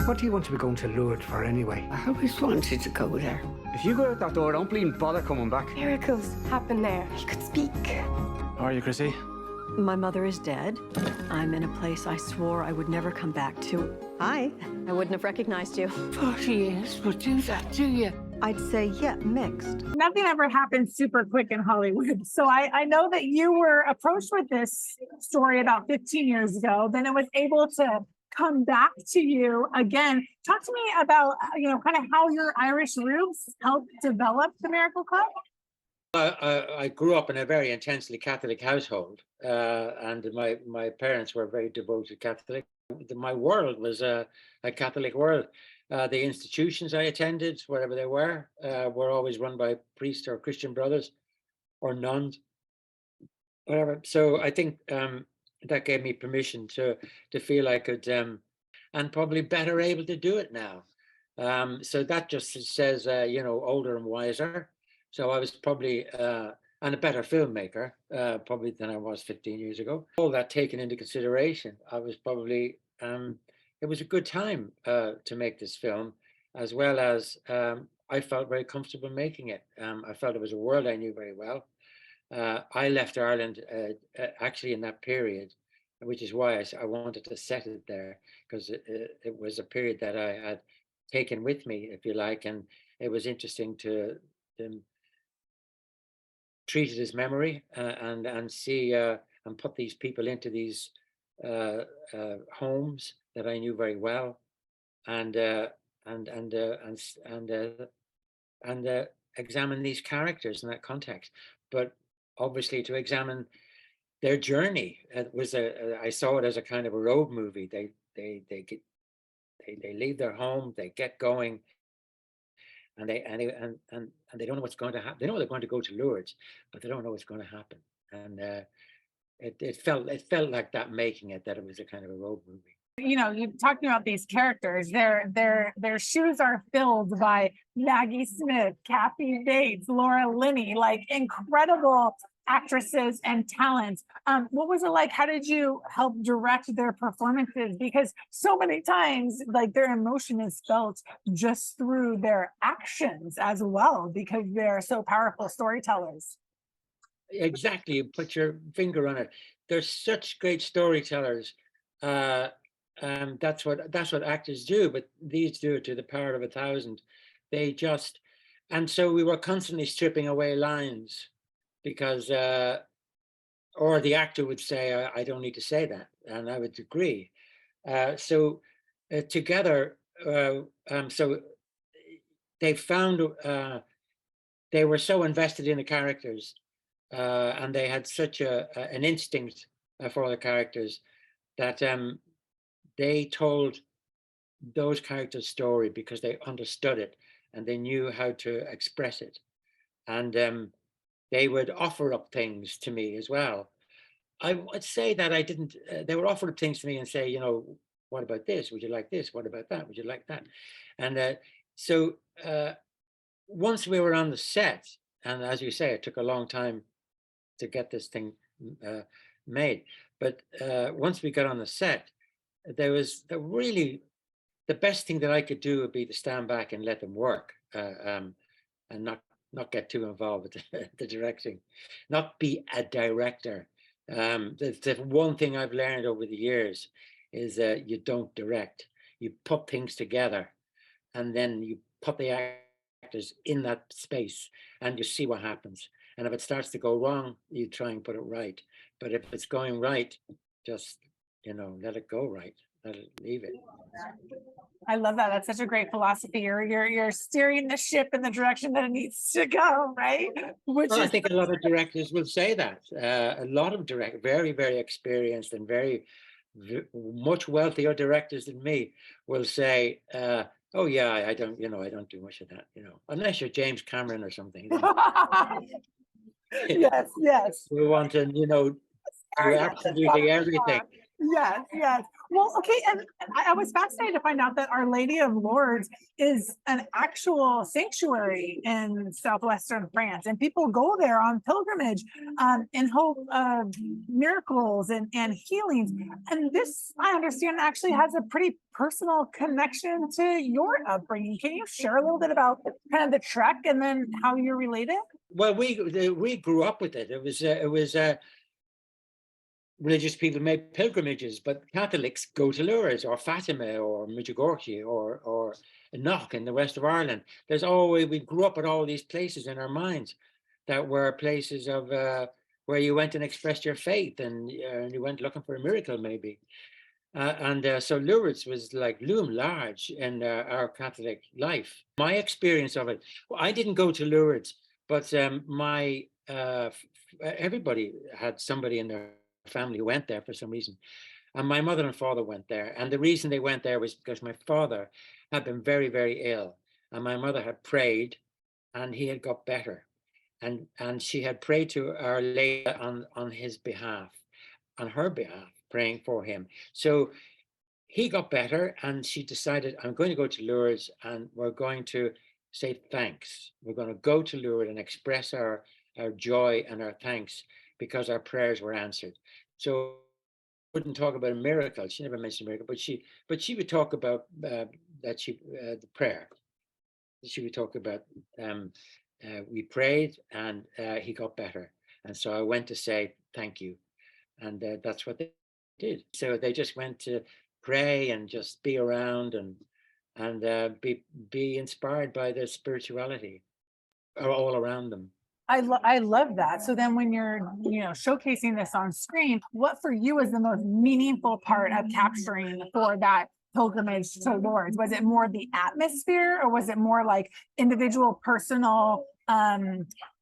What do you want to be going to Lourdes for anyway? I always wanted to go there. If you go out that door, don't bleeding bother coming back. Miracles happen there. He could speak. How are you, Chrissy? My mother is dead. I'm in a place I swore I would never come back to. Hi. I wouldn't have recognized you. 40 years would do that to you. I'd say, yeah, mixed. Nothing ever happens super quick in Hollywood. So I know that you were approached with this story about 15 years ago. Then it was able to come back to you again. Talk to me about, kind of how your Irish roots helped develop the Miracle Club. I grew up in a very intensely Catholic household, and my parents were very devoted Catholic. My world was a Catholic world. The institutions I attended, wherever they were always run by priests or Christian brothers or nuns, whatever. So I think that gave me permission to feel I could, and probably better able to do it now. So that just says, older and wiser. So I was probably, and a better filmmaker, probably than I was 15 years ago. All that taken into consideration, I was probably, it was a good time to make this film, as well as I felt very comfortable making it. I felt it was a world I knew very well. I left Ireland actually in that period, which is why I wanted to set it there, because it was a period that I had taken with me, if you like, and it was interesting to treat it as memory and see and put these people into these homes that I knew very well, and examine these characters in that context. But obviously, to examine their journey, it was I saw it as a kind of a road movie. They leave their home, they get going, and they don't know what's going to happen. They know they're going to go to Lourdes, but they don't know what's going to happen. And it felt like that, making it, that it was a kind of a road movie. You're talking about these characters. Their shoes are filled by Maggie Smith, Kathy Bates, Linney, like incredible actresses and talents. What was it like? How did you help direct their performances? Because so many times, like, their emotion is felt just through their actions as well, because they're so powerful storytellers. Exactly, you put your finger on it. They're such great storytellers. That's what actors do, but these do it to the power of 1,000. They just, and so we were constantly stripping away lines, because or the actor would say, I don't need to say that, and I would agree. So together, so they found they were so invested in the characters, and they had such an instinct for the characters, that they told those characters' story because they understood it and they knew how to express it. And they would offer up things to me as well. I would say that I didn't, they would offer up things to me and say, what about this? Would you like this? What about that? Would you like that? And so once we were on the set, and as you say, it took a long time to get this thing made. But once we got on the set, the best thing that I could do would be to stand back and let them work, and not get too involved with the directing, not be a director. The one thing I've learned over the years is you don't direct. You put things together, and then you put the actors in that space, and you see what happens. And if it starts to go wrong, you try and put it right. But if it's going right, just let it go right. Leave it. I love that. That's such a great philosophy. You're steering the ship in the direction that it needs to go, right? I think a lot of directors will say that. A lot of very, very experienced and very much wealthier directors than me will say, "Oh yeah, I don't do much of that, unless you're James Cameron or something." Yes. We want to, do absolutely everything. Yes. Well, okay, and I was fascinated to find out that Our Lady of Lourdes is an actual sanctuary in southwestern France, and people go there on pilgrimage in hope of miracles and healings. And this, I understand, actually has a pretty personal connection to your upbringing. Can you share a little bit about kind of the trek and then how you're related? Well, we grew up with it. It was religious people made pilgrimages, but Catholics go to Lourdes or Fatima or Medjugorje or Knock in the west of Ireland. There's always, we grew up at all these places in our minds that were places of where you went and expressed your faith, and you went looking for a miracle maybe. So Lourdes was like loom large in our Catholic life. My experience of it, well, I didn't go to Lourdes, but everybody had somebody in their family who went there for some reason. And my mother and father went there. And the reason they went there was because my father had been very, very ill. And my mother had prayed and he had got better. And she had prayed to Our Lady on his behalf, on her behalf, praying for him. So he got better and she decided, I'm going to go to Lourdes and we're going to say thanks. We're going to go to Lourdes and express our joy and our thanks because our prayers were answered. So wouldn't talk about a miracle. She never mentioned a miracle, but she would talk about the prayer. She would talk about we prayed and he got better, and so I went to say thank you, and that's what they did. So they just went to pray and just be around and be inspired by the spirituality all around them. I love that. So then when you're, showcasing this on screen, what for you is the most meaningful part of capturing for that pilgrimage to Lourdes? Was it more the atmosphere, or was it more like individual personal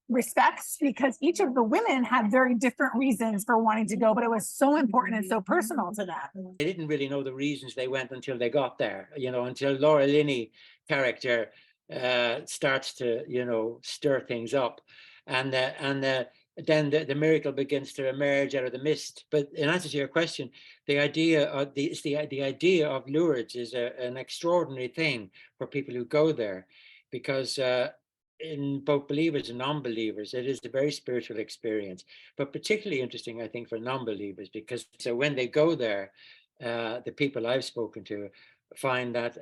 respects? Because each of the women had very different reasons for wanting to go, but it was so important and so personal to them. They didn't really know the reasons they went until they got there, until Laura Linney character starts to, stir things up. And then the miracle begins to emerge out of the mist. But in answer to your question, the idea of the idea of Lourdes is an extraordinary thing for people who go there, because in both believers and non-believers, it is a very spiritual experience. But particularly interesting, I think, for non-believers, because so when they go there, the people I've spoken to find that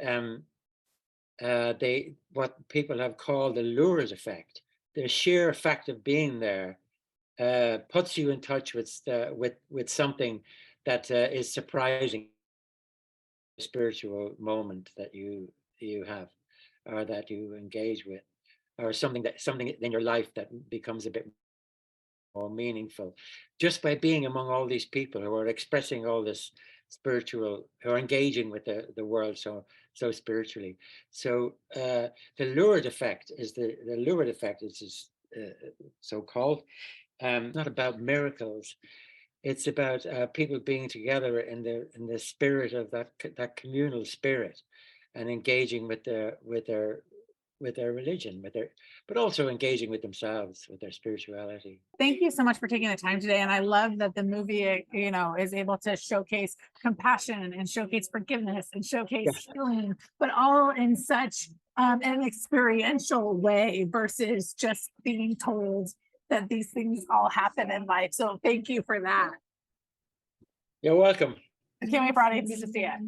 what people have called the Lourdes effect. The sheer fact of being there puts you in touch with something that is surprising, a spiritual moment that you have, or that you engage with, or something in your life that becomes a bit more meaningful, just by being among all these people who are expressing all this spiritual, who are engaging with the world so spiritually. So the Lourdes effect is so called. Not about miracles. It's about people being together in the spirit of that communal spirit, and engaging with their religion, but also engaging with themselves, with their spirituality. Thank you so much for taking the time today. And I love that the movie, is able to showcase compassion and showcase forgiveness and showcase healing, but all in such an experiential way versus just being told that these things all happen in life. So thank you for that. You're welcome. I can't wait for audiences to see it.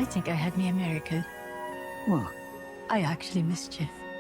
I think I had me a miracle. What? I actually missed you.